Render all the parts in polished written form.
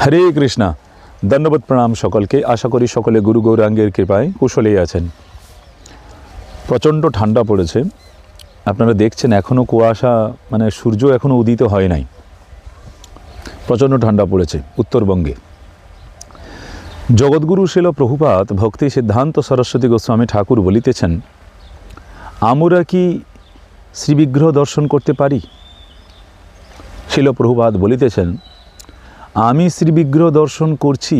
হরে কৃষ্ণা। ধন্যবাদ, প্রণাম সকলকে। আশা করি সকলে গুরু গৌরাঙ্গের কৃপায় কুশলেই আছেন। প্রচণ্ড ঠান্ডা পড়েছে, আপনারা দেখছেন এখনও কুয়াশা, মানে সূর্য এখনও উদিত হয় নাই। প্রচণ্ড ঠান্ডা পড়েছে উত্তরবঙ্গে। জগৎগুরু শিল প্রভুপাদ ভক্তি সিদ্ধান্ত সরস্বতী গোস্বামী ঠাকুর বলিতেছেন, আমরা কি শ্রীবিগ্রহ দর্শন করতে পারি? শিল প্রভুপাদ বলিতেছেন, আমি শ্রীবিগ্রহ দর্শন করছি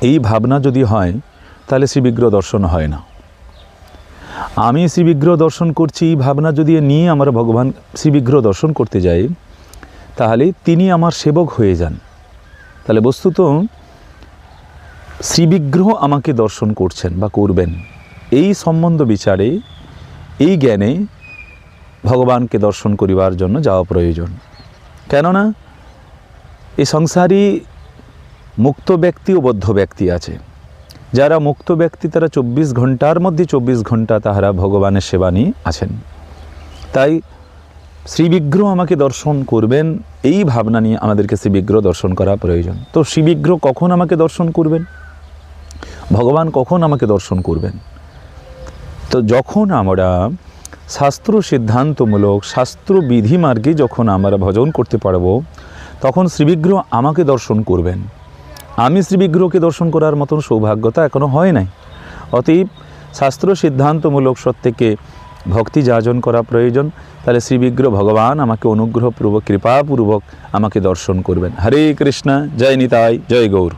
এই ভাবনা যদি হয় তাহলে শ্রীবিগ্রহ দর্শন হয় না। আমি শ্রীবিগ্রহ দর্শন করছি এই ভাবনা যদি নিয়ে আমরা ভগবান শ্রীবিগ্রহ দর্শন করতে যাই তাহলে তিনি আমার সেবক হয়ে যান। তাহলে বস্তুত শ্রীবিগ্রহ আমাকে দর্শন করছেন বা করবেন, এই সম্বন্ধ বিচারে, এই জ্ঞানে ভগবানকে দর্শন করিবার জন্য যাওয়া প্রয়োজন। কেননা এই সংসারী মুক্ত ব্যক্তি ও বদ্ধ ব্যক্তি আছে। যারা মুক্ত ব্যক্তি তারা 24 ঘন্টার মধ্যে 24 ঘন্টা তাহারা ভগবানের সেবা নিয়ে আছেন। তাই শ্রীবিগ্রহ আমাকে দর্শন করবেন এই ভাবনা নিয়ে আমাদেরকে শ্রীবিগ্রহ দর্শন করা প্রয়োজন। তো শ্রীবিগ্রহ কখন আমাকে দর্শন করবেন, ভগবান কখন আমাকে দর্শন করবেন? তো যখন আমরা শাস্ত্র সিদ্ধান্তমূলক শাস্ত্র বিধি মার্গে যখন আমরা ভজন করতে পারবো তখন শ্রীবিগ্রহ আমাকে দর্শন করবেন। আমি শ্রীবিগ্রহকে দর্শন করার মতন সৌভাগ্যতা এখনও হয় নাই। অতএব শাস্ত্র সিদ্ধান্তমূলক সত্যকে ভক্তি যাজন করা প্রয়োজন। তাহলে শ্রীবিগ্রহ ভগবান আমাকে অনুগ্রহপূর্বক কৃপাপূর্বক আমাকে দর্শন করবেন। হরে কৃষ্ণ, জয় নিতাই, জয় গৌর।